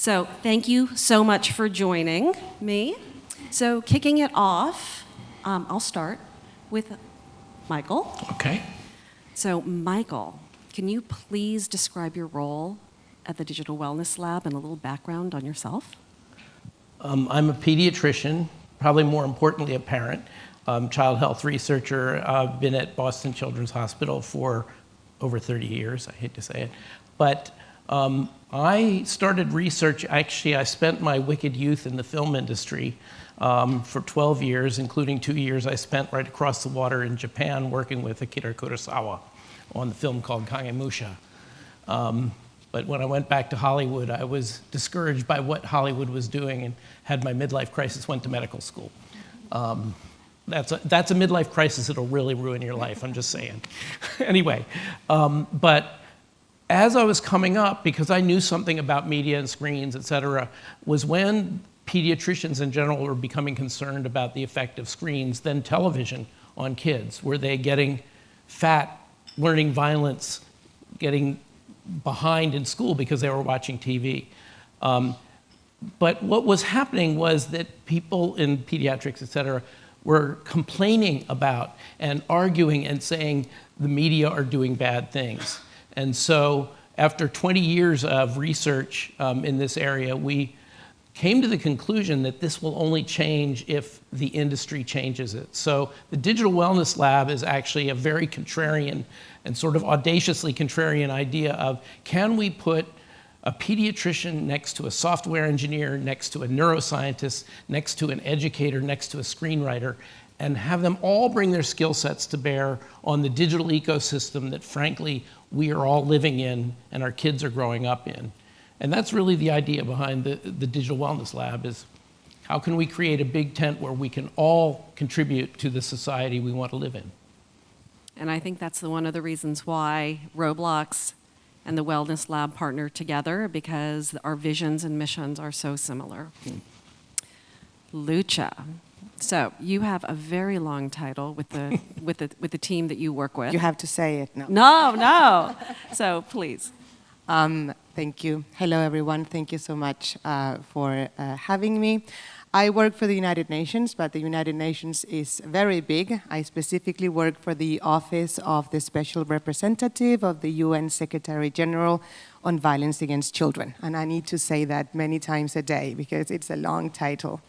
So thank you so much for joining me. So kicking it off, I'll start with Michael. Okay. So Michael, can you please describe your role at the Digital Wellness Lab and a little background on yourself? I'm a pediatrician, probably more importantly a parent, child health researcher. I've been at Boston Children's Hospital for over 30 years, I hate to say it. But I started research, actually I spent my wicked youth in the film industry for 12 years, including 2 years I spent right across the water in Japan working with Akira Kurosawa on the film called Kagemusha. But when I went back to Hollywood, I was discouraged by what Hollywood was doing and had my midlife crisis, went to medical school. That's a midlife crisis that'll really ruin your life, I'm just saying. Anyway, but as I was coming up, because I knew something about media and screens, et cetera, was when pediatricians in general were becoming concerned about the effect of screens, then television on kids. Were they getting fat, learning violence, getting behind in school because they were watching TV? But what was happening was that people in pediatrics, et cetera, were complaining about and arguing and saying the media are doing bad things. And so after 20 years of research in this area, we came to the conclusion that this will only change if the industry changes it. So the Digital Wellness Lab is actually a very contrarian and sort of audaciously contrarian idea of, can we put a pediatrician next to a software engineer, next to a neuroscientist, next to an educator, next to a screenwriter, and have them all bring their skill sets to bear on the digital ecosystem that, frankly, we are all living in and our kids are growing up in. And that's really the idea behind the Digital Wellness Lab, is how can we create a big tent where we can all contribute to the society we want to live in? And I think that's one of the reasons why Roblox and the Wellness Lab partner together, because our visions and missions are so similar. Lucha. So you have a very long title with the with the team that you work with. You have to say it. No. So please. Thank you. Hello, everyone. Thank you so much for having me. I work for the United Nations, but the United Nations is very big. I specifically work for the Office of the Special Representative of the UN Secretary General on Violence Against Children. And I need to say that many times a day because it's a long title.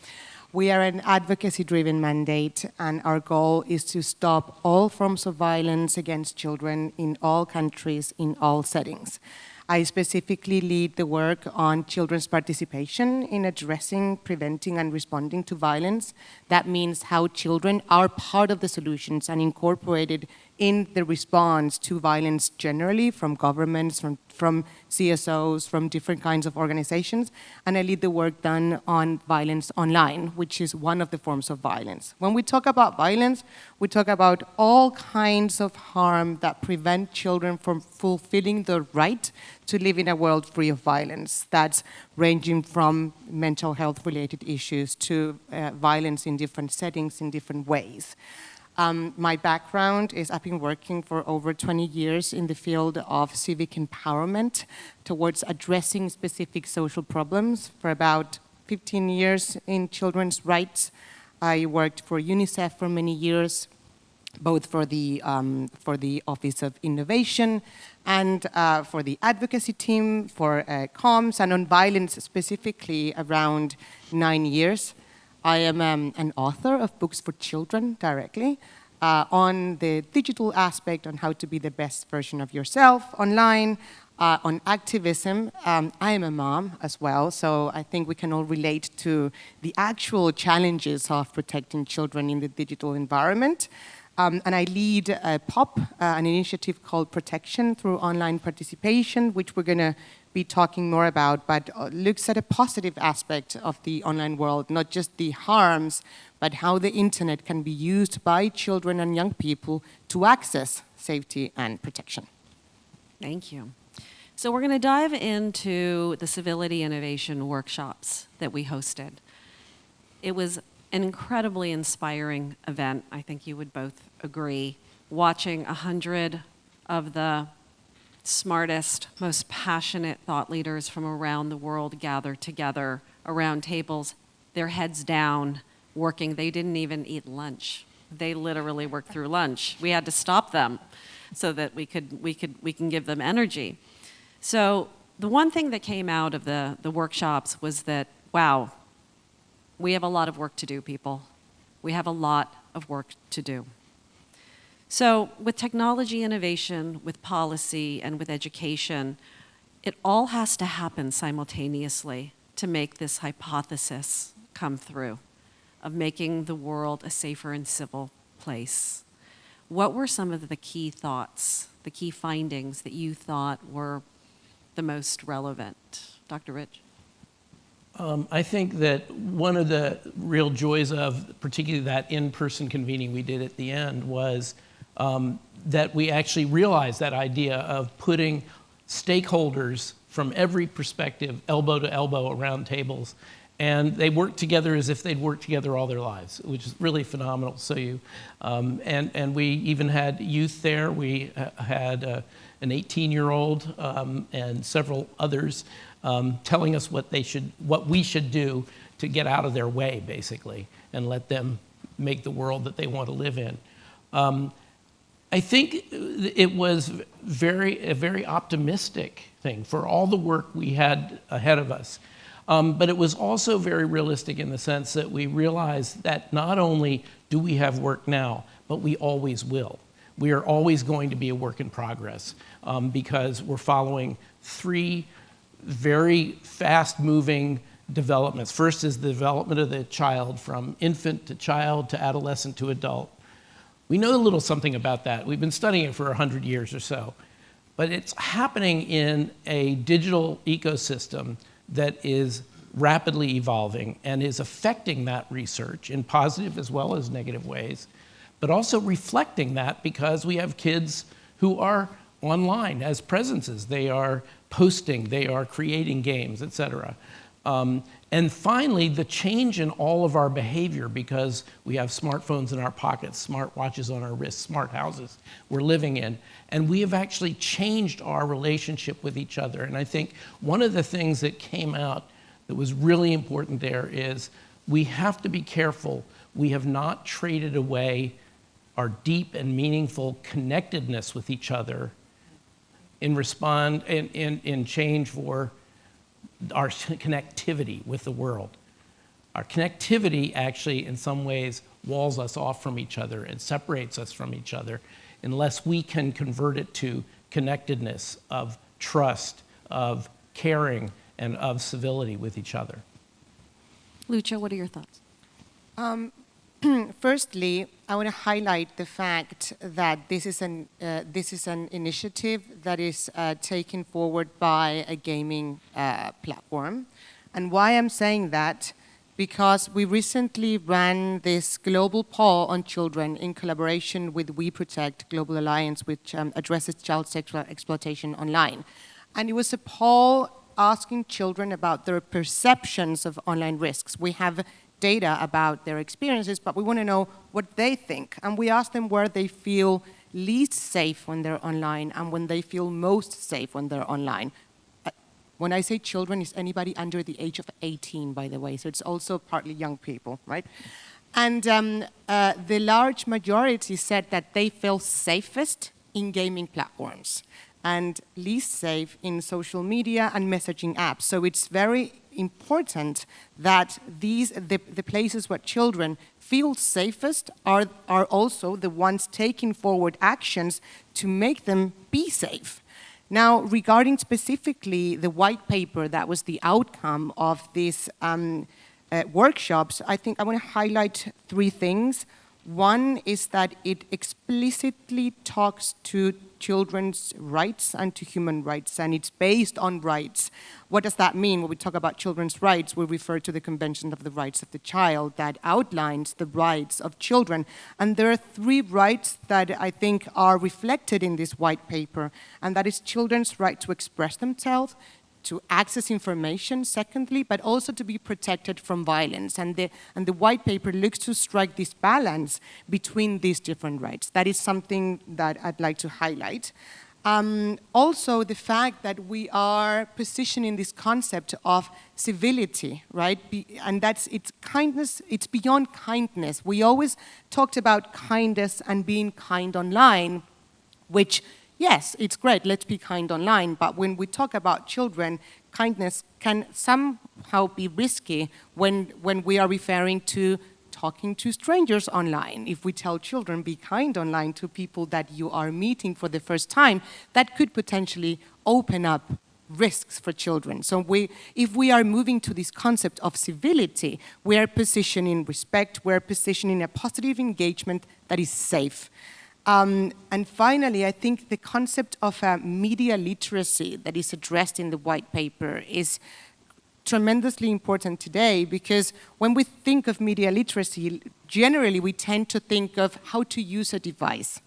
We are an advocacy-driven mandate, and our goal is to stop all forms of violence against children in all countries, in all settings. I specifically lead the work on children's participation in addressing, preventing, and responding to violence. That means how children are part of the solutions and incorporated in the response to violence generally, from governments, from CSOs, from different kinds of organizations. And I lead the work done on violence online, which is one of the forms of violence. When we talk about violence, we talk about all kinds of harm that prevent children from fulfilling the right to live in a world free of violence. That's ranging from mental health related issues to violence in different settings, in different ways. My background is I've been working for over 20 years in the field of civic empowerment towards addressing specific social problems. For about 15 years in children's rights. I worked for UNICEF for many years, both for the Office of Innovation and for the advocacy team, for comms, and on violence specifically around 9 years. I am an author of books for children directly on the digital aspect, on how to be the best version of yourself online, on activism. I am a mom as well, so I think we can all relate to the actual challenges of protecting children in the digital environment. And I lead POP, an initiative called Protection Through Online Participation, which we're going to be talking more about, but looks at a positive aspect of the online world, not just the harms, but how the internet can be used by children and young people to access safety and protection. Thank you. So we're going to dive into the Civility Innovation workshops that we hosted. It was an incredibly inspiring event. I think you would both agree. Watching 100 of the smartest, most passionate thought leaders from around the world gathered together around tables, their heads down, working. They didn't even eat lunch. They literally worked through lunch. We had to stop them so that we can give them energy. So the one thing that came out of the workshops was that, wow, we have a lot of work to do, people. We have a lot of work to do. So with technology innovation, with policy, and with education, it all has to happen simultaneously to make this hypothesis come through of making the world a safer and civil place. What were some of the key thoughts, the key findings that you thought were the most relevant? Dr. Rich? I think that one of the real joys of particularly that in-person convening we did at the end was that we actually realized that idea of putting stakeholders from every perspective, elbow to elbow around tables, and they worked together as if they'd worked together all their lives, which is really phenomenal. So and we even had youth there. We had an 18-year-old and several others telling us what we should do to get out of their way, basically, and let them make the world that they want to live in. I think it was a very optimistic thing for all the work we had ahead of us. But it was also very realistic in the sense that we realized that not only do we have work now, but we always will. We are always going to be a work in progress because we're following three very fast-moving developments. First is the development of the child from infant to child to adolescent to adult. We know a little something about that. We've been studying it for 100 years or so. But it's happening in a digital ecosystem that is rapidly evolving and is affecting that research in positive as well as negative ways, but also reflecting that because we have kids who are online as presences. They are posting, they are creating games, et cetera. And finally, the change in all of our behavior because we have smartphones in our pockets, smart watches on our wrists, smart houses we're living in. And we have actually changed our relationship with each other. And I think one of the things that came out that was really important there is we have to be careful. We have not traded away our deep and meaningful connectedness with each other in change for our connectivity with the world. Our connectivity actually, in some ways, walls us off from each other and separates us from each other unless we can convert it to connectedness of trust, of caring, and of civility with each other. Lucha, what are your thoughts? Firstly, I want to highlight the fact that this is an initiative that is taken forward by a gaming platform. And why I'm saying that, because we recently ran this global poll on children in collaboration with We Protect Global Alliance, which addresses child sexual exploitation online. And it was a poll asking children about their perceptions of online risks. We have data about their experiences, but we want to know what they think. And we asked them where they feel least safe when they're online and when they feel most safe when they're online. When I say children, it's anybody under the age of 18, by the way, so it's also partly young people, right? And the large majority said that they feel safest in gaming platforms and least safe in social media and messaging apps. So it's very important that the places where children feel safest are also the ones taking forward actions to make them be safe. Now, regarding specifically the white paper that was the outcome of these workshops, I think I want to highlight three things. One is that it explicitly talks to children's rights and to human rights, and it's based on rights. What does that mean? When we talk about children's rights, we refer to the Convention of the Rights of the Child that outlines the rights of children. And there are three rights that I think are reflected in this white paper, and that is children's right to express themselves, to access information, secondly, but also to be protected from violence. And the white paper looks to strike this balance between these different rights. That is something that I'd like to highlight. Also, the fact that we are positioning this concept of civility, right? And it's kindness, it's beyond kindness. We always talked about kindness and being kind online, which, yes, it's great, let's be kind online, but when we talk about children, kindness can somehow be risky when we are referring to talking to strangers online. If we tell children, be kind online to people that you are meeting for the first time, that could potentially open up risks for children. So if we are moving to this concept of civility, we are positioning respect, we're positioning a positive engagement that is safe. And finally, I think the concept of media literacy that is addressed in the white paper is tremendously important today, because when we think of media literacy, generally we tend to think of how to use a device,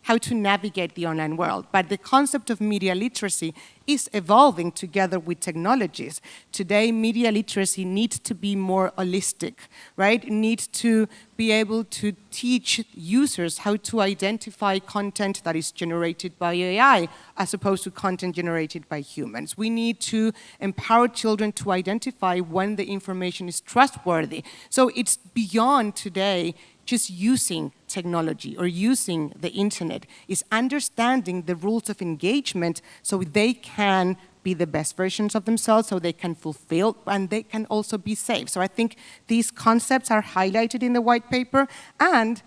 how to navigate the online world. But the concept of media literacy is evolving together with technologies. Today, media literacy needs to be more holistic, right? It needs to be able to teach users how to identify content that is generated by AI as opposed to content generated by humans. We need to empower children to identify when the information is trustworthy. So it's beyond today just using technology or using the internet. Is understanding the rules of engagement so they can be the best versions of themselves, so they can fulfill, and they can also be safe. So I think these concepts are highlighted in the white paper, and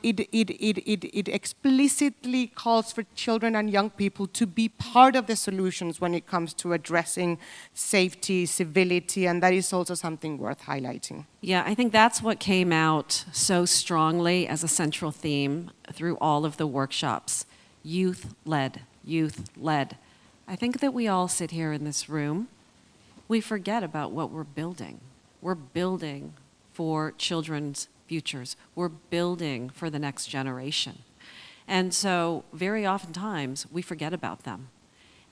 it explicitly calls for children and young people to be part of the solutions when it comes to addressing safety, civility, and that is also something worth highlighting. Yeah, I think that's what came out so strongly as a central theme through all of the workshops. Youth-led, youth-led. I think that we all sit here in this room, we forget about what we're building. We're building for children's futures. We're building for the next generation. And so very oftentimes we forget about them.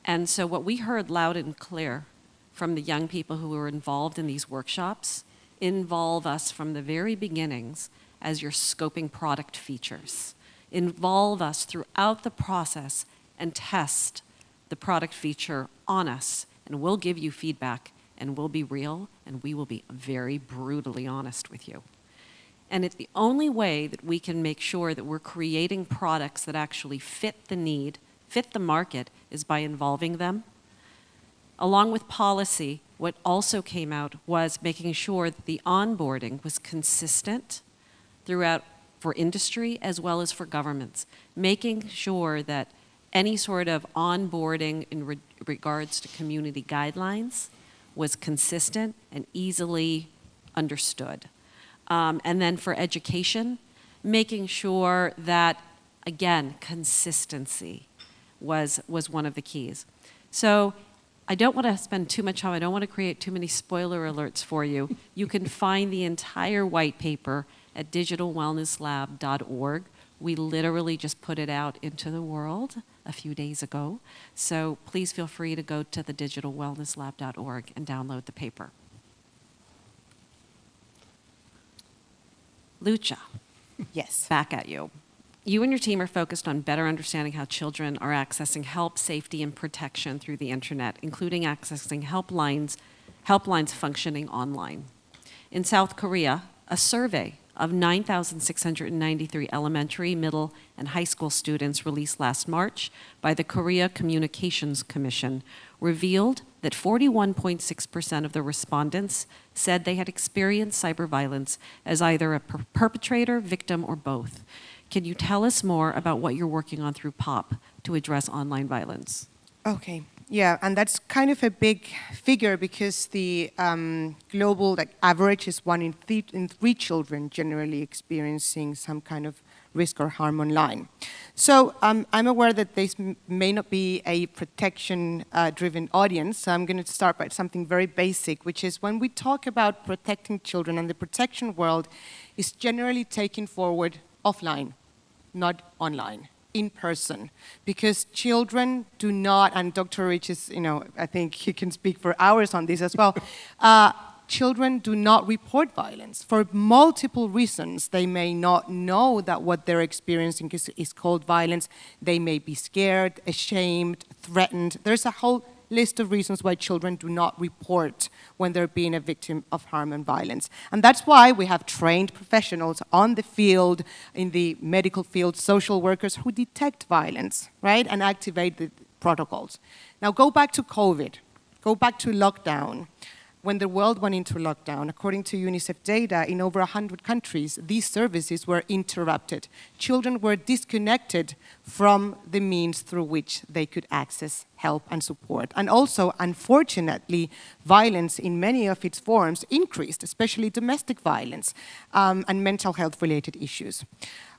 And so what we heard loud and clear from the young people who were involved in these workshops, involve us from the very beginnings as you're scoping product features. Involve us throughout the process and test the product feature on us, and we'll give you feedback, and we'll be real, and we will be very brutally honest with you. And it's the only way that we can make sure that we're creating products that actually fit the need, fit the market, is by involving them. Along with policy, what also came out was making sure that the onboarding was consistent throughout for industry as well as for governments, making sure that any sort of onboarding in regards to community guidelines was consistent and easily understood. And then for education, making sure that, again, consistency was one of the keys. So I don't want to spend too much time, I don't want to create too many spoiler alerts for you. You can find the entire white paper at digitalwellnesslab.org. We literally just put it out into the world a few days ago. So please feel free to go to the digitalwellnesslab.org and download the paper. Lucha. Yes. Back at you. You and your team are focused on better understanding how children are accessing help, safety, and protection through the internet, including accessing helplines functioning online. In South Korea, a survey of 9,693 elementary, middle, and high school students released last March by the Korea Communications Commission revealed that 41.6% of the respondents said they had experienced cyber violence as either a perpetrator, victim, or both. Can you tell us more about what you're working on through POP to address online violence? Okay. Yeah, and that's kind of a big figure because the global average is 1 in 3 children generally experiencing some kind of risk or harm online. So I'm aware that this may not be a protection-driven audience, so I'm going to start by something very basic, which is when we talk about protecting children, and the protection world is generally taken forward offline, not online. In person, because children do not, and Dr. Rich is, I think he can speak for hours on this as well. children do not report violence for multiple reasons. They may not know that what they're experiencing is called violence. They may be scared, ashamed, threatened. There's a whole list of reasons why children do not report when they're being a victim of harm and violence. And that's why we have trained professionals on the field, in the medical field, social workers who detect violence, right, and activate the protocols. Now go back to COVID, go back to lockdown. When the world went into lockdown, according to UNICEF data, in over 100 countries, these services were interrupted. Children were disconnected from the means through which they could access help and support. And also, unfortunately, violence in many of its forms increased, especially domestic violence and mental health-related issues.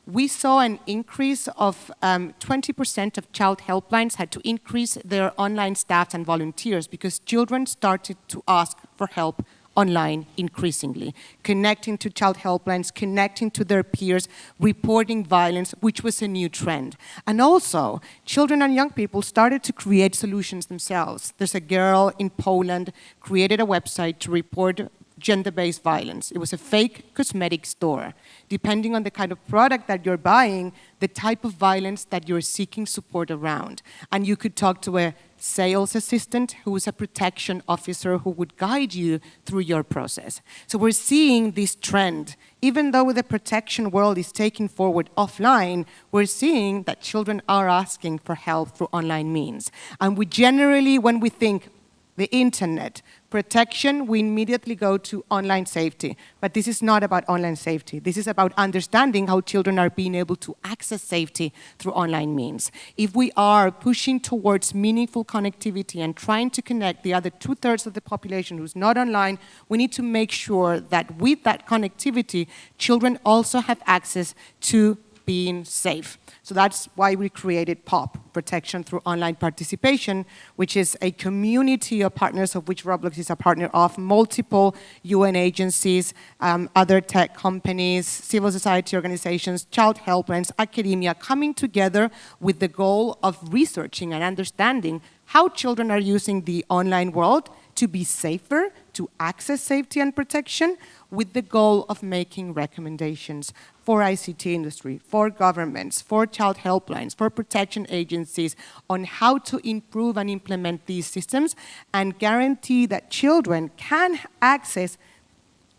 We saw an increase of 20% of child helplines had to increase their online staff and volunteers because children started to ask for help online increasingly, connecting to child helplines, connecting to their peers, reporting violence, which was a new trend. And also, children and young people started to create solutions themselves. There's a girl in Poland created a website to report gender-based violence. It was a fake cosmetic store. Depending on the kind of product that you're buying, the type of violence that you're seeking support around. And you could talk to a sales assistant who is a protection officer who would guide you through your process. So we're seeing this trend. Even though the protection world is taking forward offline, we're seeing that children are asking for help through online means. And we generally, when we think the internet, protection, we immediately go to online safety. But this is not about online safety. This is about understanding how children are being able to access safety through online means. If we are pushing towards meaningful connectivity and trying to connect the other 2/3 of the population who's not online, we need to make sure that with that connectivity, children also have access to being safe. So that's why we created POP, Protection Through Online Participation, which is a community of partners of which Roblox is a partner of, multiple UN agencies, other tech companies, civil society organizations, child helplines, academia, coming together with the goal of researching and understanding how children are using the online world to be safer, to access safety and protection, with the goal of making recommendations for ICT industry, for governments, for child helplines, for protection agencies on how to improve and implement these systems and guarantee that children can access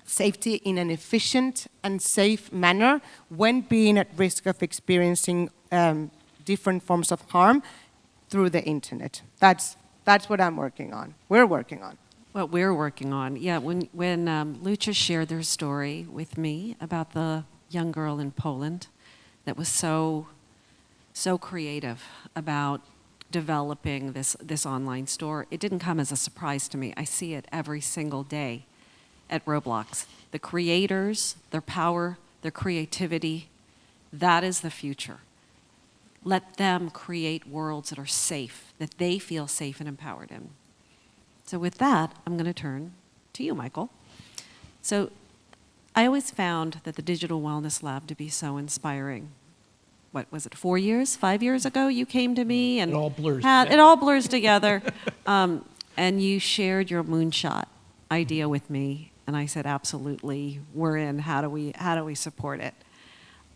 safety in an efficient and safe manner when being at risk of experiencing different forms of harm through the internet. That's what I'm working on. We're working on. What we're working on, yeah. When Lucha shared their story with me about the young girl in Poland that was so creative about developing this online store, it didn't come as a surprise to me. I see it every single day at Roblox. The creators, their power, their creativity, that is the future. Let them create worlds that are safe, that they feel safe and empowered in. So with that, I'm going to turn to you, Michael. So I always found that the Digital Wellness Lab to be so inspiring. What was it, 4 years, 5 years ago you came to me? And it all blurs together. It all blurs together. And you shared your moonshot idea with me. And I said, absolutely, we're in. How do we support it?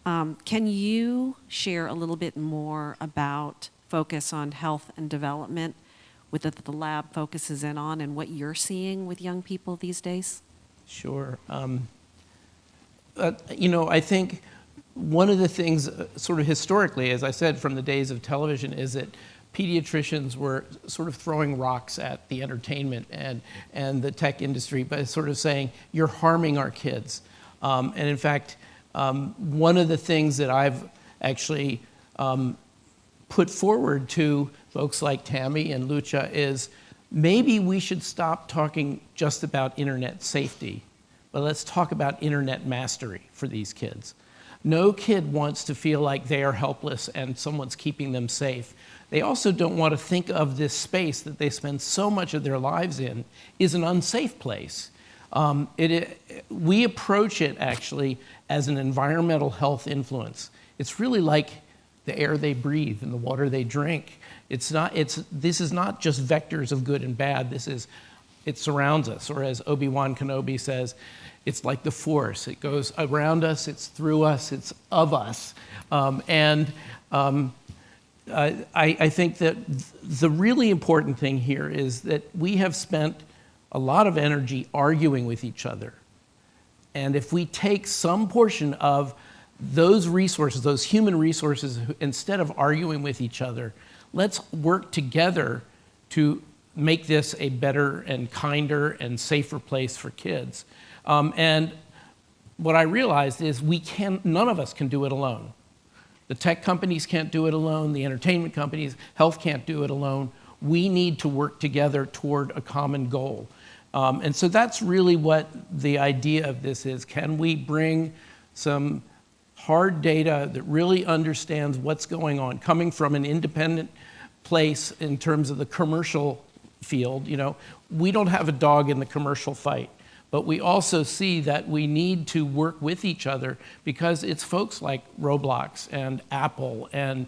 Can you share a little bit more about focus on health and development with the lab focuses in on and what you're seeing with young people these days? Sure. I think one of the things sort of historically, as I said, from the days of television, is that pediatricians were sort of throwing rocks at the entertainment and the tech industry by sort of saying, you're harming our kids. And in fact, one of the things that I've actually put forward to folks like Tami and Lucha is maybe we should stop talking just about internet safety, but let's talk about internet mastery for these kids. No kid wants to feel like they are helpless and someone's keeping them safe. They also don't want to think of this space that they spend so much of their lives in is an unsafe place. We approach it actually as an environmental health influence. It's really like the air they breathe and the water they drink. This is not just vectors of good and bad. This is it surrounds us. Or as Obi-Wan Kenobi says, it's like the Force. It goes around us, it's through us, it's of us. I think that the really important thing here is that we have spent a lot of energy arguing with each other. And if we take some portion of those resources, those human resources, instead of arguing with each other, let's work together to make this a better and kinder and safer place for kids. And what I realized is none of us can do it alone. The tech companies can't do it alone, the entertainment companies, health can't do it alone. We need to work together toward a common goal. And so that's really what the idea of this is. Can we bring some hard data that really understands what's going on, coming from an independent place in terms of the commercial field? You know, we don't have a dog in the commercial fight, but we also see that we need to work with each other because it's folks like Roblox and Apple and,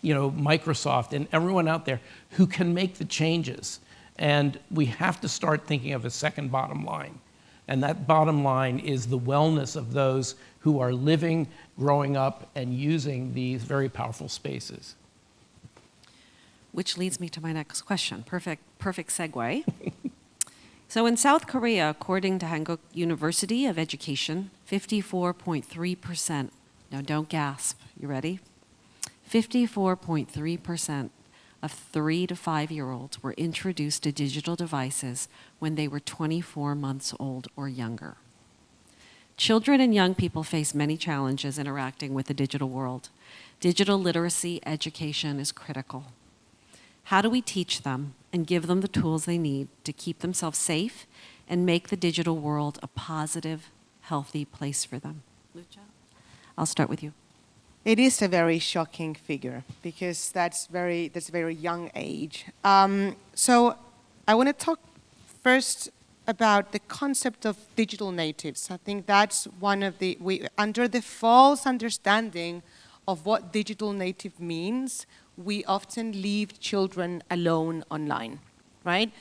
you know, Microsoft and everyone out there who can make the changes. And we have to start thinking of a second bottom line. And that bottom line is the wellness of those who are living, growing up, and using these very powerful spaces. Which leads me to my next question. Perfect segue. So in South Korea, according to Hankuk University of Education, 54.3%, now don't gasp, you ready? 54.3% of 3 to 5-year-olds were introduced to digital devices when they were 24 months old or younger. Children and young people face many challenges interacting with the digital world. Digital literacy education is critical. How do we teach them and give them the tools they need to keep themselves safe and make the digital world a positive, healthy place for them? Lucha, I'll start with you. It is a very shocking figure because that's a very young age. So I want to talk first about the concept of digital natives. I think that's one of under the false understanding of what digital native means, we often leave children alone online, right?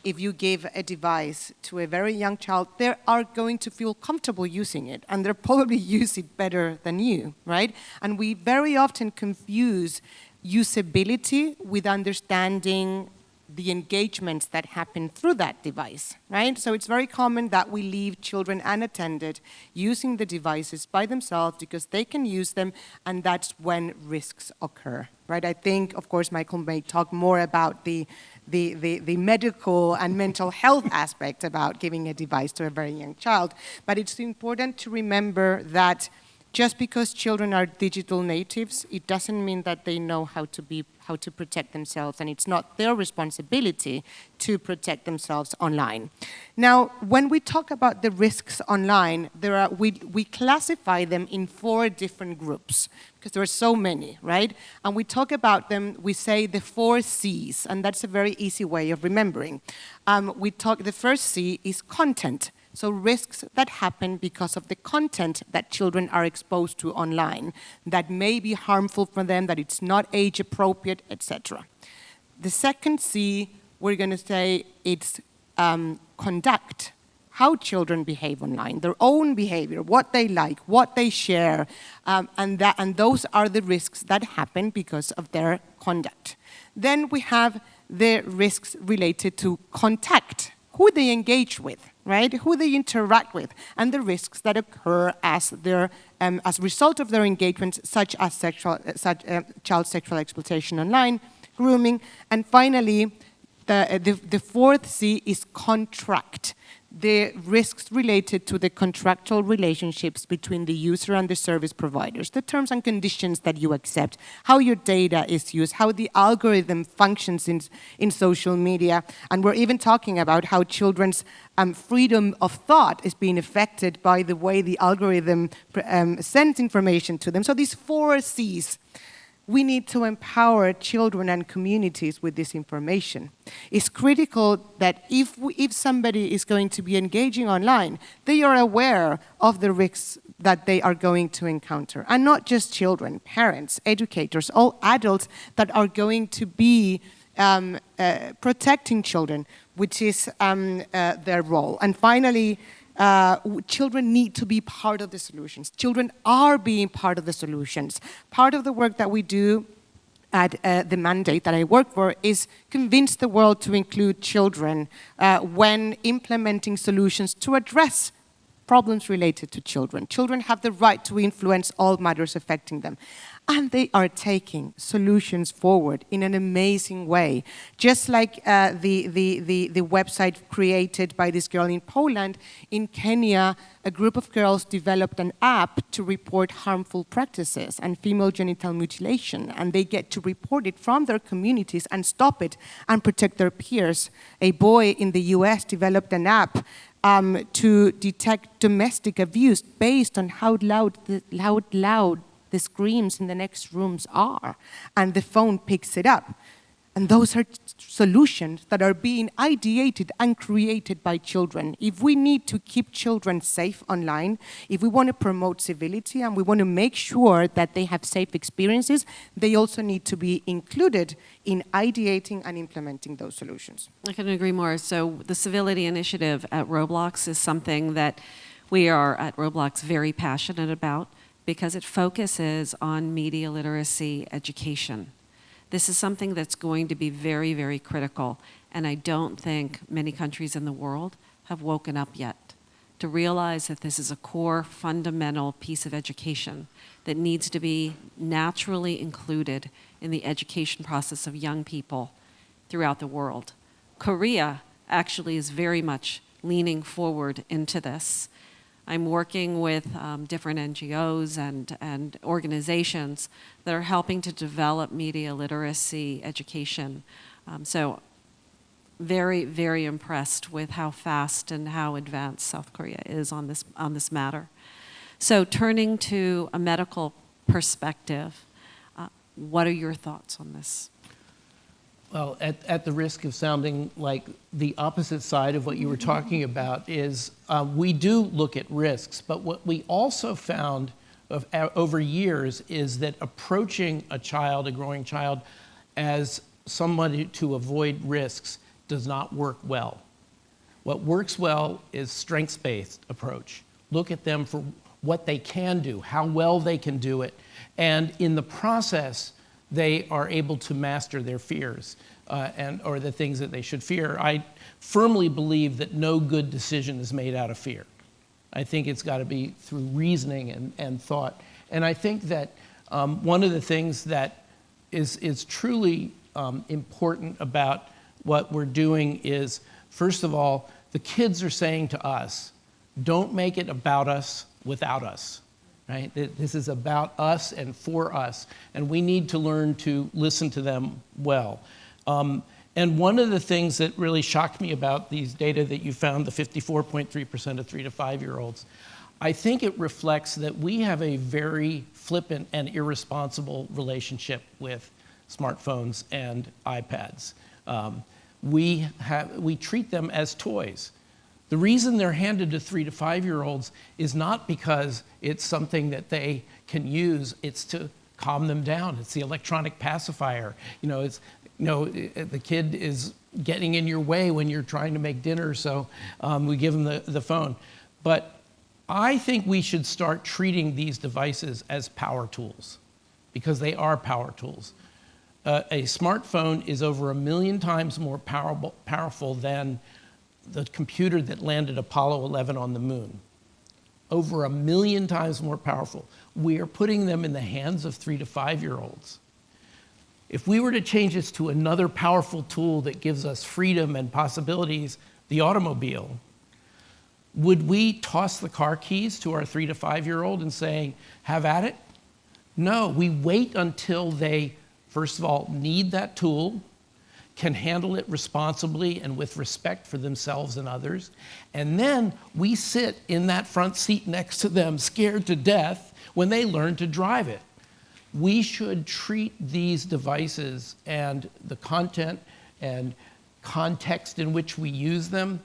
If you give a device to a very young child, they are going to feel comfortable using it, and they'll probably use it better than you, right? And we very often confuse usability with understanding the engagements that happen through that device, right? So it's very common that we leave children unattended using the devices by themselves because they can use them, and that's when risks occur, right? I think, of course, Michael may talk more about the medical and mental health aspect about giving a device to a very young child, but it's important to remember that just because children are digital natives, it doesn't mean that they know how to protect themselves, and it's not their responsibility to protect themselves online. Now, when we talk about the risks online, we classify them in 4 different groups because there are so many, right? And we talk about them, we say the 4 C's, and that's a very easy way of remembering. The first C is content. So risks that happen because of the content that children are exposed to online that may be harmful for them, that it's not age appropriate, etc. The second C, we're going to say it's conduct, how children behave online, their own behavior, what they like, what they share, and those are the risks that happen because of their conduct. Then we have the risks related to contact, who they engage with, right? Who they interact with, and the risks that occur as a result of their engagements, such as child sexual exploitation online, grooming, and finally, the 4th C is contract. The risks related to the contractual relationships between the user and the service providers, the terms and conditions that you accept, how your data is used, how the algorithm functions in social media, and we're even talking about how children's freedom of thought is being affected by the way the algorithm sends information to them. So these 4 C's. We need to empower children and communities with this information. It's critical that if somebody is going to be engaging online, they are aware of the risks that they are going to encounter. And not just children, parents, educators, all adults that are going to be protecting children, which is their role. And finally, children need to be part of the solutions. Children are being part of the solutions. Part of the work that we do at the mandate that I work for is convince the world to include children when implementing solutions to address problems related to children. Children have the right to influence all matters affecting them. And they are taking solutions forward in an amazing way. Just like the website created by this girl in Poland, in Kenya, a group of girls developed an app to report harmful practices and female genital mutilation. And they get to report it from their communities and stop it and protect their peers. A boy in the US developed an app to detect domestic abuse based on how loud the screams in the next rooms are, and the phone picks it up. And those are solutions that are being ideated and created by children. If we need to keep children safe online, if we want to promote civility and we want to make sure that they have safe experiences, they also need to be included in ideating and implementing those solutions. I couldn't agree more. So the Civility Initiative at Roblox is something that we are at Roblox very passionate about because it focuses on media literacy education. This is something that's going to be very, very critical, and I don't think many countries in the world have woken up yet to realize that this is a core, fundamental piece of education that needs to be naturally included in the education process of young people throughout the world. Korea actually is very much leaning forward into this. I'm working with different NGOs and organizations that are helping to develop media literacy education. So very, very impressed with how fast and how advanced South Korea is on this matter. So turning to a medical perspective, what are your thoughts on this? Well, at the risk of sounding like the opposite side of what you were talking about is we do look at risks, but what we also found over years is that approaching a growing child, as somebody to avoid risks does not work well. What works well is strengths-based approach. Look at them for what they can do, how well they can do it, and in the process, they are able to master their fears or the things that they should fear. I firmly believe that no good decision is made out of fear. I think it's got to be through reasoning and thought. And I think that one of the things that is truly important about what we're doing is, first of all, the kids are saying to us, don't make it about us without us. Right? This is about us and for us, and we need to learn to listen to them well. And one of the things that really shocked me about these data that you found, the 54.3% of 3 to 5-year-olds, I think it reflects that we have a very flippant and irresponsible relationship with smartphones and iPads. We treat them as toys. The reason they're handed to 3 to 5-year-olds is not because it's something that they can use, it's to calm them down. It's the electronic pacifier. The kid is getting in your way when you're trying to make dinner, so we give them the phone. But I think we should start treating these devices as power tools, because they are power tools. A smartphone is over 1 million times more powerful than the computer that landed Apollo 11 on the moon. Over 1 million times more powerful. We are putting them in the hands of 3 to 5-year-olds. If we were to change this to another powerful tool that gives us freedom and possibilities, the automobile, would we toss the car keys to our 3 to 5-year-old and say, have at it? No, we wait until they, first of all, need that tool, can handle it responsibly and with respect for themselves and others. And then we sit in that front seat next to them, scared to death, when they learn to drive it. We should treat these devices and the content and context in which we use them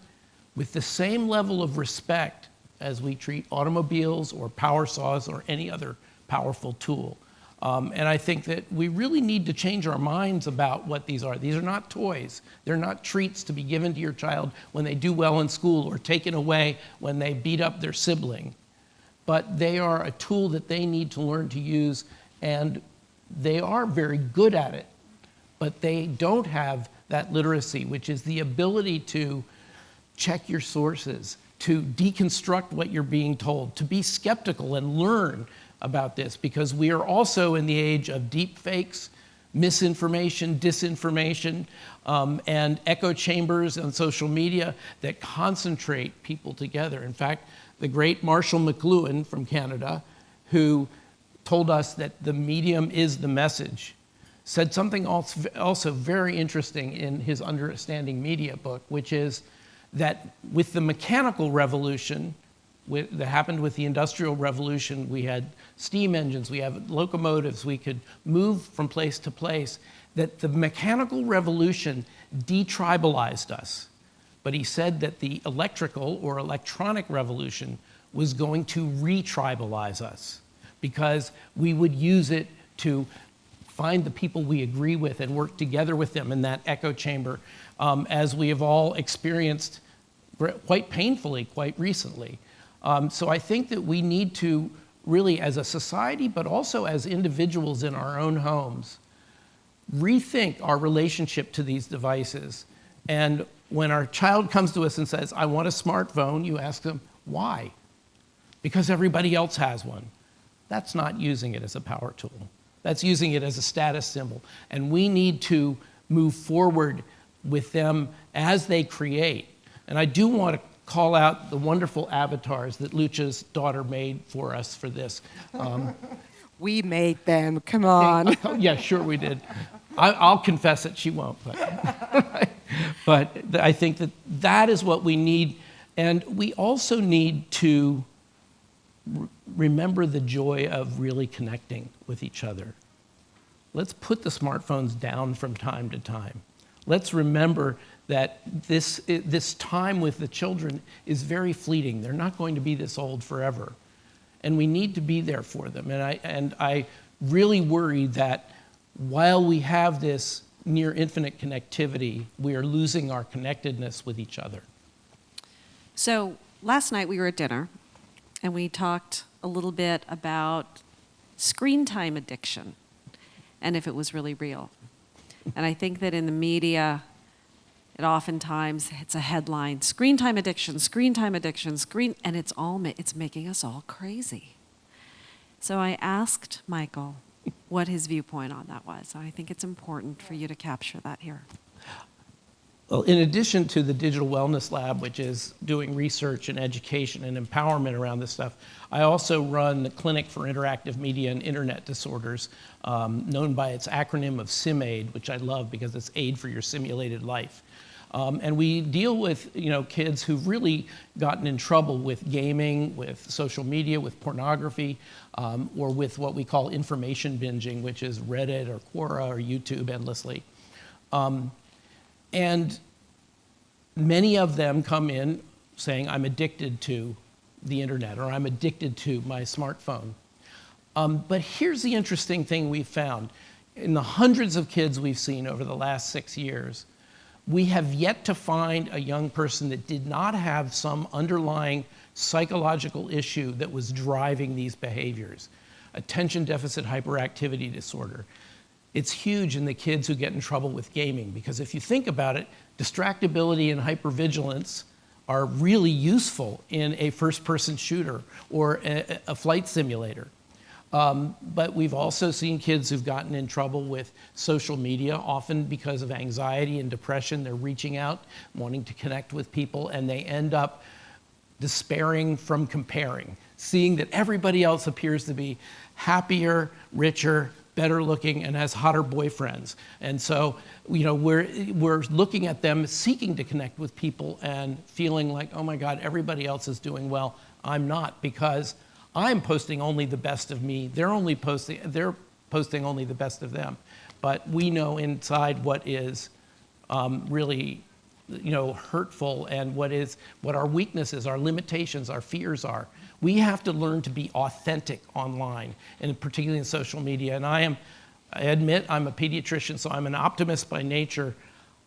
with the same level of respect as we treat automobiles or power saws or any other powerful tool. And I think that we really need to change our minds about what these are. These are not toys. They're not treats to be given to your child when they do well in school or taken away when they beat up their sibling. But they are a tool that they need to learn to use, and they are very good at it. But they don't have that literacy, which is the ability to check your sources, to deconstruct what you're being told, to be skeptical and learn about this, because we are also in the age of deep fakes, misinformation, disinformation, and echo chambers on social media that concentrate people together. In fact, the great Marshall McLuhan from Canada, who told us that the medium is the message, said something also very interesting in his Understanding Media book, which is that with the mechanical revolution that happened with the Industrial Revolution, we had steam engines, we have locomotives, we could move from place to place, that the mechanical revolution detribalized us. But he said that the electrical or electronic revolution was going to retribalize us, because we would use it to find the people we agree with and work together with them in that echo chamber, as we have all experienced quite painfully, quite recently. So I think that we need to really, as a society, but also as individuals in our own homes, rethink our relationship to these devices. And when our child comes to us and says, I want a smartphone, you ask them, why? Because everybody else has one. That's not using it as a power tool. That's using it as a status symbol. And we need to move forward with them as they create. And I do want to call out the wonderful avatars that Lucha's daughter made for us for this. We made them, come on. Yeah, sure we did. I'll confess it, she won't. But I think that that is what we need. And we also need to remember the joy of really connecting with each other. Let's put the smartphones down from time to time. Let's remember that this time with the children is very fleeting. They're not going to be this old forever. And we need to be there for them. And I really worry that while we have this near infinite connectivity, we are losing our connectedness with each other. So last night we were at dinner, and we talked a little bit about screen time addiction and if it was really real. And I think that in the media, it oftentimes it's a headline: screen time addiction, and it's making us all crazy. So I asked Michael what his viewpoint on that was. I think it's important for you to capture that here. Well, in addition to the Digital Wellness Lab, which is doing research and education and empowerment around this stuff, I also run the Clinic for Interactive Media and Internet Disorders, known by its acronym of SimAid, which I love because it's aid for your simulated life. And we deal with kids who've really gotten in trouble with gaming, with social media, with pornography, or with what we call information binging, which is Reddit or Quora or YouTube endlessly. And many of them come in saying, I'm addicted to the internet, or I'm addicted to my smartphone. But here's the interesting thing we've found. In the hundreds of kids we've seen over the last 6 years, we have yet to find a young person that did not have some underlying psychological issue that was driving these behaviors. Attention deficit hyperactivity disorder. It's huge in the kids who get in trouble with gaming, because if you think about it, distractibility and hypervigilance are really useful in a first-person shooter or a flight simulator. But we've also seen kids who've gotten in trouble with social media, often because of anxiety and depression. They're reaching out, wanting to connect with people, and they end up despairing from comparing, seeing that everybody else appears to be happier, richer, better looking, and has hotter boyfriends. And so, we're looking at them seeking to connect with people and feeling like, oh my God, everybody else is doing well. I'm not, because I'm posting only the best of me. They're posting only the best of them. But we know inside what is really hurtful and what our weaknesses, our limitations, our fears are. We have to learn to be authentic online, and particularly in social media. And I admit I'm a pediatrician, so I'm an optimist by nature.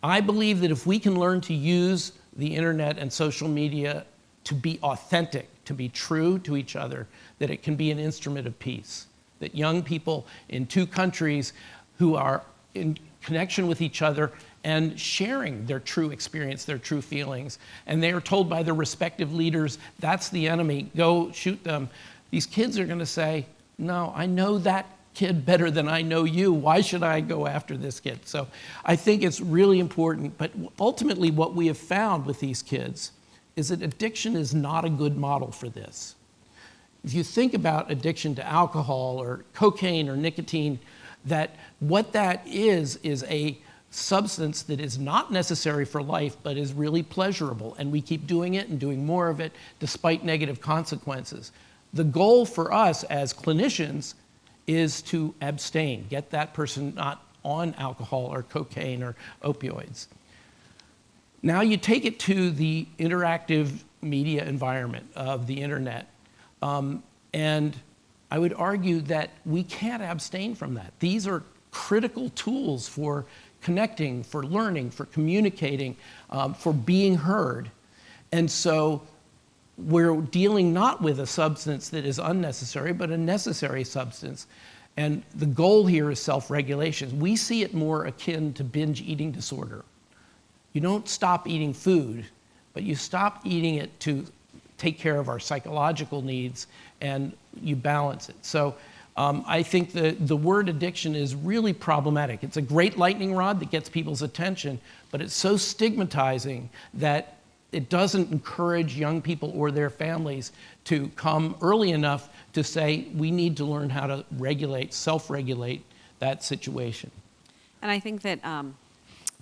I believe that if we can learn to use the internet and social media to be authentic, to be true to each other, that it can be an instrument of peace. That young people in two countries who are in connection with each other and sharing their true experience, their true feelings, and they are told by their respective leaders, that's the enemy, go shoot them. These kids are going to say, no, I know that kid better than I know you. Why should I go after this kid? So I think it's really important. But ultimately what we have found with these kids is that addiction is not a good model for this. If you think about addiction to alcohol or cocaine or nicotine, that what that is a substance that is not necessary for life but is really pleasurable, and we keep doing it and doing more of it despite negative consequences. The goal for us as clinicians is to abstain, get that person not on alcohol or cocaine or opioids. Now you take it to the interactive media environment of the internet, and I would argue that we can't abstain from that. These are critical tools for connecting, for learning, for communicating, for being heard. And so we're dealing not with a substance that is unnecessary, but a necessary substance. And the goal here is self-regulation. We see it more akin to binge eating disorder. You don't stop eating food, but you stop eating it to take care of our psychological needs, and you balance it. So I think the word addiction is really problematic. It's a great lightning rod that gets people's attention, but it's so stigmatizing that it doesn't encourage young people or their families to come early enough to say, we need to learn how to regulate, self-regulate that situation. And I think that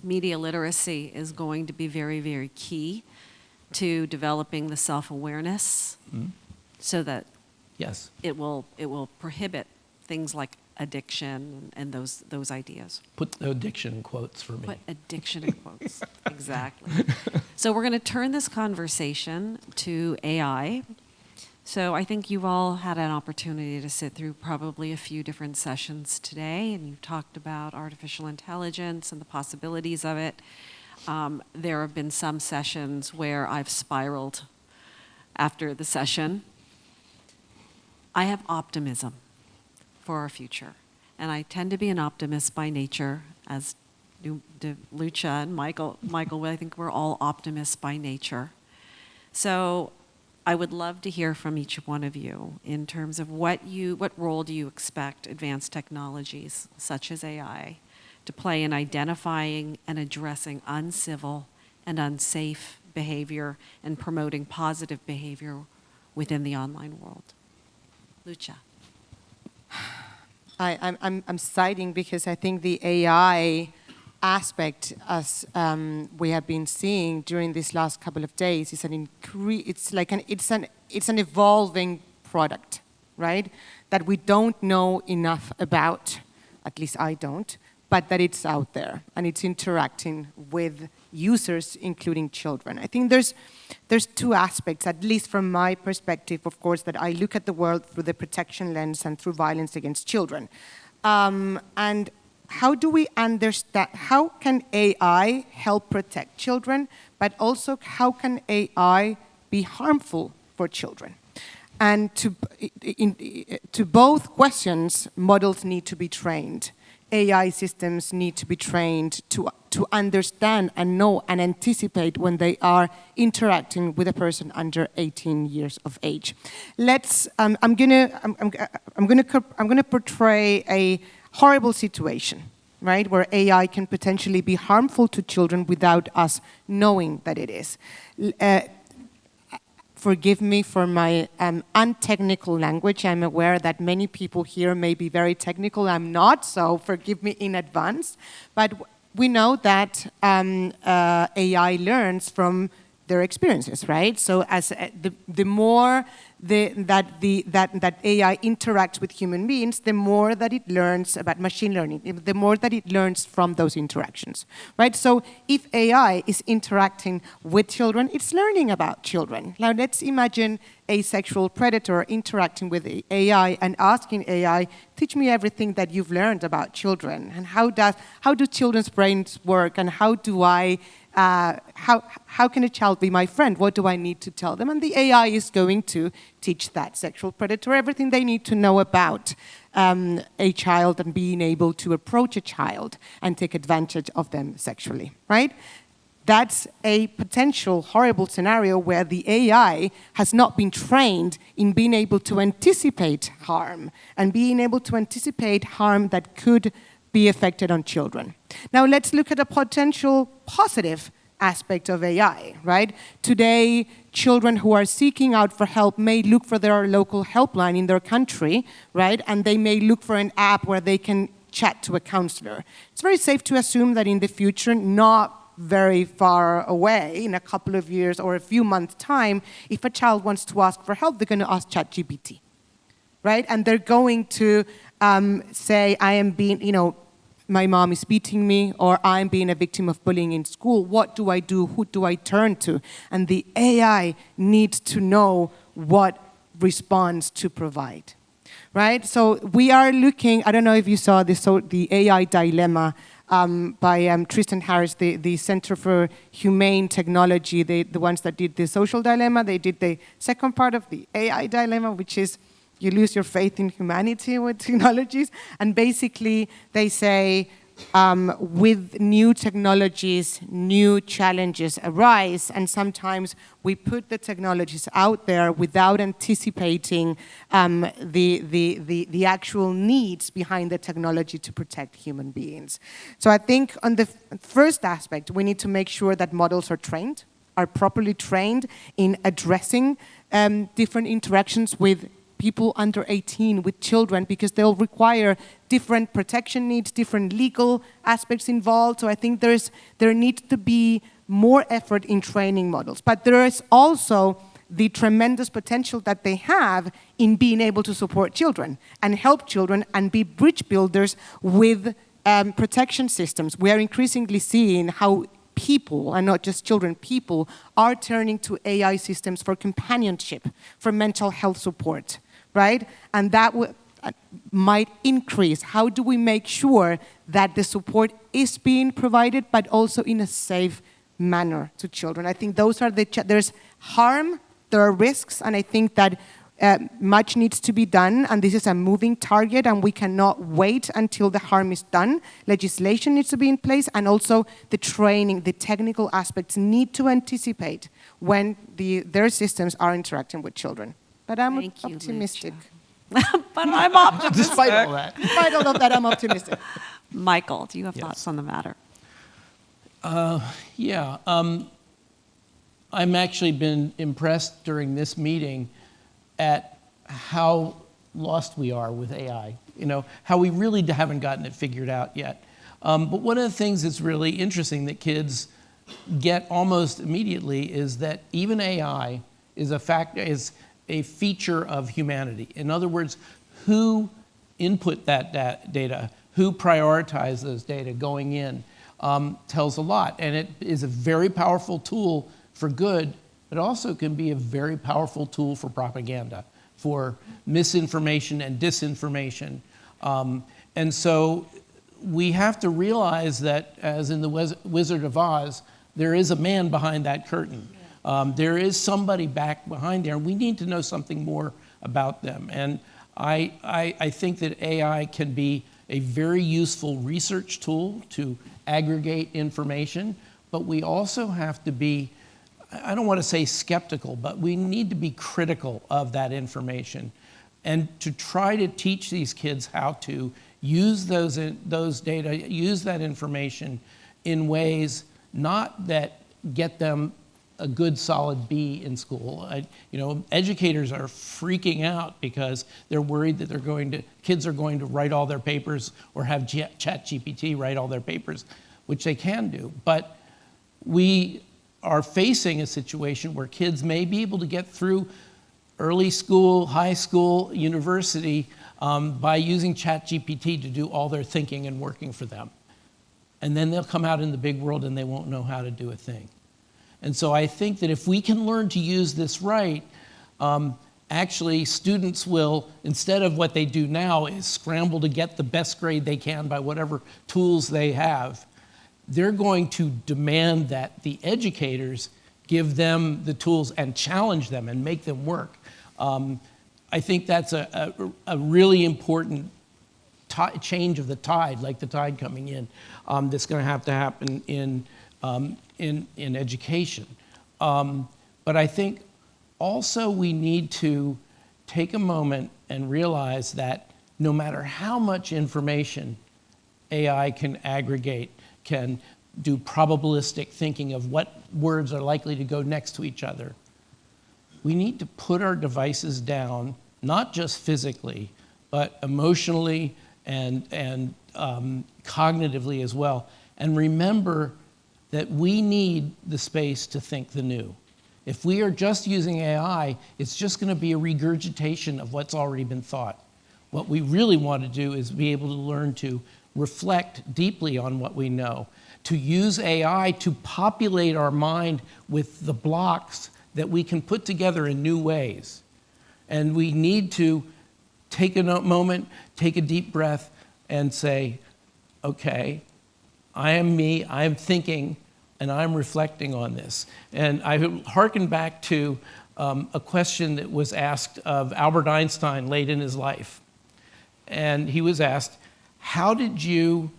media literacy is going to be very, very key to developing the self-awareness so that yes, it will prohibit things like addiction and those ideas. Put addiction in quotes for me. Put addiction in quotes, exactly. So we're going to turn this conversation to AI. So I think you've all had an opportunity to sit through probably a few different sessions today, and you've talked about artificial intelligence and the possibilities of it. There have been some sessions where I've spiraled after the session. I have optimism for our future, and I tend to be an optimist by nature, as do Lucha and Michael. I think we're all optimists by nature. So I would love to hear from each one of you in terms of what role do you expect advanced technologies such as AI to play in identifying and addressing uncivil and unsafe behavior and promoting positive behavior within the online world. Lucha. I'm citing because I think the AI aspect, as we have been seeing during these last couple of days, is it's an evolving product, right? That we don't know enough about, at least I don't, but that it's out there and it's interacting with users, including children. I think there's two aspects, at least from my perspective, of course, that I look at the world through the protection lens and through violence against children. And how do we understand, how can AI help protect children, but also how can AI be harmful for children? And to both questions, models need to be trained. AI systems need to be trained to understand and know and anticipate when they are interacting with a person under 18 years of age. I'm gonna portray a horrible situation, right, where AI can potentially be harmful to children without us knowing that it is. Forgive me for my untechnical language. I'm aware that many people here may be very technical. I'm not, so forgive me in advance. But we know that AI learns from their experiences, right? So as the more that AI interacts with human beings, the more that it learns about machine learning, the more that it learns from those interactions, right? So if AI is interacting with children, it's learning about children. Now let's imagine a sexual predator interacting with the AI and asking AI, teach me everything that you've learned about children, and how do children's brains work, and how can a child be my friend? What do I need to tell them? And the AI is going to teach that sexual predator everything they need to know about a child and being able to approach a child and take advantage of them sexually, right? That's a potential horrible scenario where the AI has not been trained in being able to anticipate harm and being able to anticipate harm that could be affected on children. Now let's look at a potential positive aspect of AI, right? Today, children who are seeking out for help may look for their local helpline in their country, right? And they may look for an app where they can chat to a counselor. It's very safe to assume that in the future, not very far away, in a couple of years or a few months' time, if a child wants to ask for help, they're going to ask ChatGPT, right? And they're going to say, I am being, my mom is beating me, or I'm being a victim of bullying in school. What do I do? Who do I turn to? And the AI needs to know what response to provide, right? So we are looking, I don't know if you saw this, so the AI dilemma by Tristan Harris, the Center for Humane Technology, the ones that did the social dilemma. They did the second part of the AI dilemma, which is you lose your faith in humanity with technologies. And basically, they say, with new technologies, new challenges arise, and sometimes we put the technologies out there without anticipating the actual needs behind the technology to protect human beings. So I think on the first aspect, we need to make sure that models are properly trained in addressing different interactions with people under 18, with children, because they'll require different protection needs, different legal aspects involved. So I think there needs to be more effort in training models. But there is also the tremendous potential that they have in being able to support children and help children and be bridge builders with protection systems. We are increasingly seeing how people, and not just children, people are turning to AI systems for companionship, for mental health support, right? And that might increase. How do we make sure that the support is being provided, but also in a safe manner to children? I think those are there's harm, there are risks, and I think that much needs to be done, and this is a moving target, and we cannot wait until the harm is done. Legislation needs to be in place, and also the training, the technical aspects need to anticipate when their systems are interacting with children. But I'm optimistic. But I'm optimistic. Despite all that. Despite all of that, I'm optimistic. Michael, do you have thoughts on the matter? Yeah. I'm actually been impressed during this meeting at how lost we are with AI, how we really haven't gotten it figured out yet. But one of the things that's really interesting that kids get almost immediately is that even AI is a feature of humanity. In other words, who input that data, who prioritized those data going in, tells a lot. And it is a very powerful tool for good, but also can be a very powerful tool for propaganda, for misinformation and disinformation. And so we have to realize that, as in the Wizard of Oz, there is a man behind that curtain. There is somebody back behind there, and we need to know something more about them. And I think that AI can be a very useful research tool to aggregate information, but we also have to be, I don't want to say skeptical, but we need to be critical of that information and to try to teach these kids how to use those data, use that information in ways not that get them a good solid B in school. Educators are freaking out because they're worried that kids are going to write all their papers or have ChatGPT write all their papers, which they can do. But we are facing a situation where kids may be able to get through early school, high school, university, by using ChatGPT to do all their thinking and working for them. And then they'll come out in the big world and they won't know how to do a thing. And so I think that if we can learn to use this right, actually students will, instead of what they do now is scramble to get the best grade they can by whatever tools they have, they're going to demand that the educators give them the tools and challenge them and make them work. I think that's a really important change of the tide, like the tide coming in, that's going to happen in education. But I think also we need to take a moment and realize that no matter how much information AI can aggregate, can do probabilistic thinking of what words are likely to go next to each other, we need to put our devices down, not just physically, but emotionally and cognitively as well, and remember that we need the space to think the new. If we are just using AI, it's just going to be a regurgitation of what's already been thought. What we really want to do is be able to learn to reflect deeply on what we know, to use AI to populate our mind with the blocks that we can put together in new ways. And we need to take a moment, take a deep breath, and say, okay, I am me, I am thinking, and I'm reflecting on this. And I hearken back to a question that was asked of Albert Einstein late in his life. And he was asked, how did you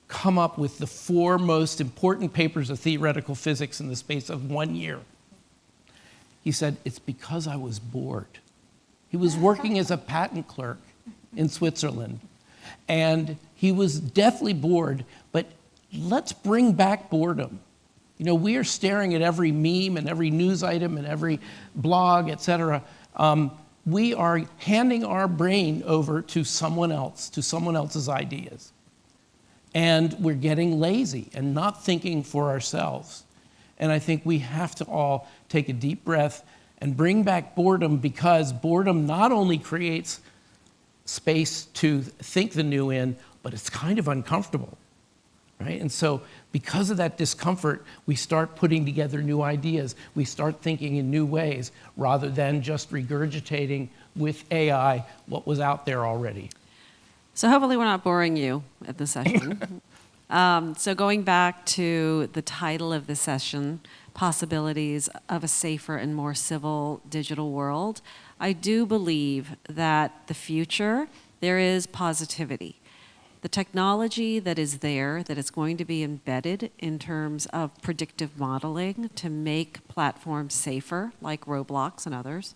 come up with the 4 most important papers of theoretical physics in the space of 1 year? He said, it's because I was bored. He was working as a patent clerk in Switzerland. And he was deathly bored, but let's bring back boredom. You know, we are staring at every meme and every news item and every blog, et cetera. We are handing our brain over to someone else, to someone else's ideas. And we're getting lazy and not thinking for ourselves. And I think we have to all take a deep breath and bring back boredom, because boredom not only creates space to think the new in, but it's kind of uncomfortable, right? And so because of that discomfort, we start putting together new ideas. We start thinking in new ways rather than just regurgitating with AI what was out there already. So hopefully we're not boring you at the session. So going back to the title of the session, Possibilities of a Safer and More Civil Digital World, I do believe that the future, there is positivity. The technology that is there, that is going to be embedded in terms of predictive modeling to make platforms safer, like Roblox and others,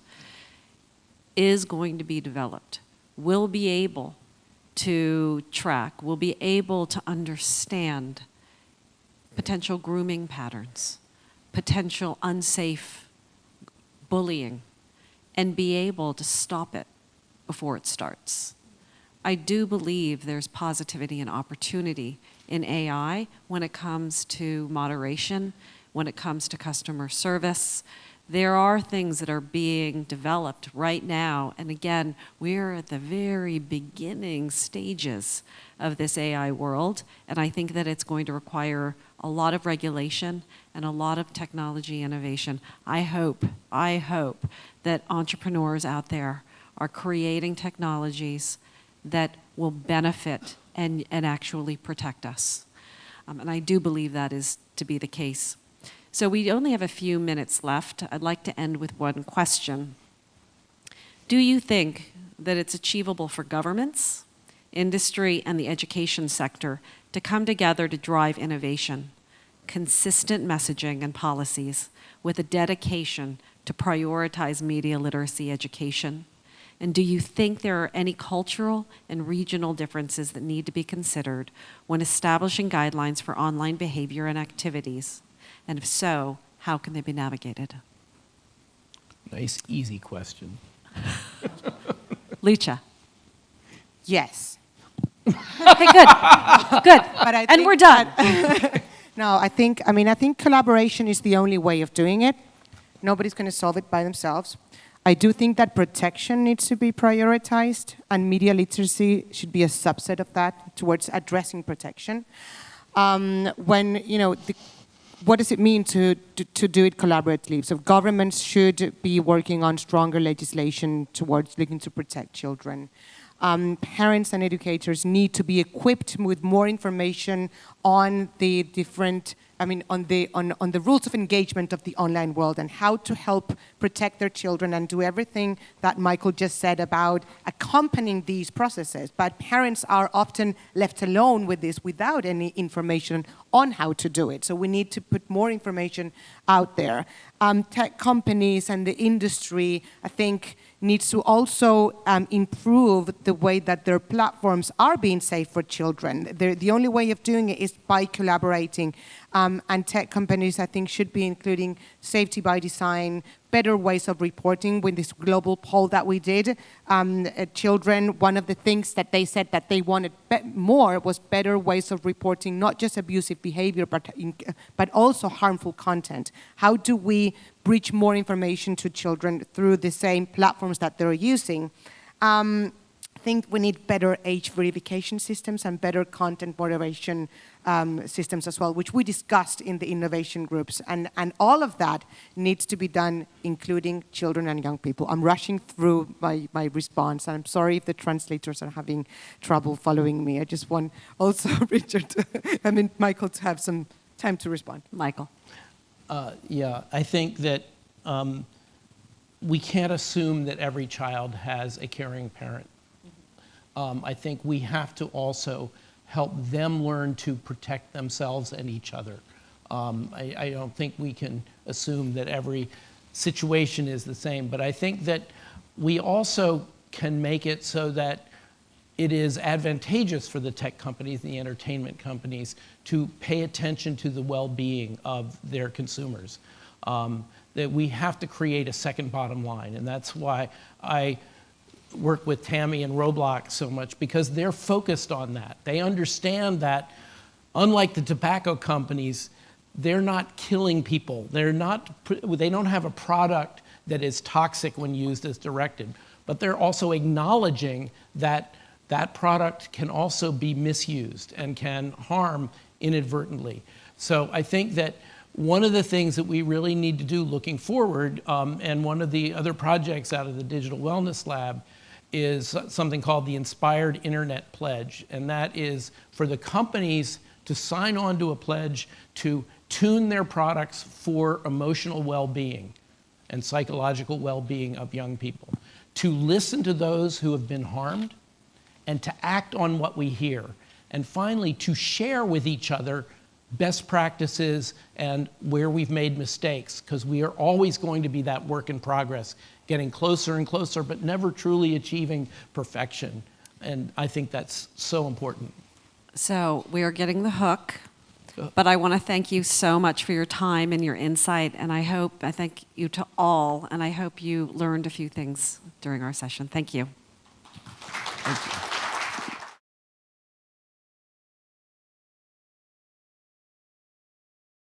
is going to be developed. We'll be able to track, we'll be able to understand potential grooming patterns, potential unsafe bullying, and be able to stop it before it starts. I do believe there's positivity and opportunity in AI when it comes to moderation, when it comes to customer service. There are things that are being developed right now, and again, we're at the very beginning stages of this AI world, and I think that it's going to require a lot of regulation and a lot of technology innovation. I hope that entrepreneurs out there are creating technologies that will benefit and actually protect us. And I do believe that is to be the case. So we only have a few minutes left. I'd like to end with one question. Do you think that it's achievable for governments, industry, and the education sector to come together to drive innovation, consistent messaging and policies with a dedication to prioritize media literacy education? And do you think there are any cultural and regional differences that need to be considered when establishing guidelines for online behavior and activities? And if so, how can they be navigated? Nice, easy question. Lucha. Yes. Okay, good. Good. But I And think we're done. No, I think collaboration is the only way of doing it. Nobody's going to solve it by themselves. I do think that protection needs to be prioritized, and media literacy should be a subset of that towards addressing protection. When, what does it mean to do it collaboratively? So governments should be working on stronger legislation towards looking to protect children. Parents and educators need to be equipped with more information on the different, on the rules of engagement of the online world and how to help protect their children and do everything that Michael just said about accompanying these processes. But parents are often left alone with this without any information on how to do it. So we need to put more information out there. Tech companies and the industry, I think, needs to also improve the way that their platforms are being safe for children. The only way of doing it is by collaborating. And tech companies, I think, should be including safety by design, better ways of reporting. With this global poll that we did, children, one of the things that they said that they wanted more was better ways of reporting, not just abusive behavior, but also harmful content. How do we bridge more information to children through the same platforms that they're using? I think we need better age verification systems and better content moderation systems as well, which we discussed in the innovation groups. And all of that needs to be done, including children and young people. I'm rushing through my response, and I'm sorry if the translators are having trouble following me. I just want also Michael to have some time to respond. Michael. Yeah, I think that we can't assume that every child has a caring parent. I think we have to also help them learn to protect themselves and each other. I don't think we can assume that every situation is the same, but I think that we also can make it so that it is advantageous for the tech companies and the entertainment companies to pay attention to the well-being of their consumers. That we have to create a second bottom line, and that's why I work with Tami and Roblox so much, because they're focused on that. They understand that, unlike the tobacco companies, they're not killing people. They don't have a product that is toxic when used as directed, but they're also acknowledging that that product can also be misused and can harm inadvertently. So I think that one of the things that we really need to do looking forward, and one of the other projects out of the Digital Wellness Lab, is something called the Inspired Internet Pledge. And that is for the companies to sign on to a pledge to tune their products for emotional well-being and psychological well-being of young people, to listen to those who have been harmed, and to act on what we hear. And finally, to share with each other best practices and where we've made mistakes, because we are always going to be that work in progress, getting closer and closer, but never truly achieving perfection. And I think that's so important. So we are getting the hook, but I want to thank you so much for your time and your insight, and I thank you to all, and I hope you learned a few things during our session. Thank you. Thank you.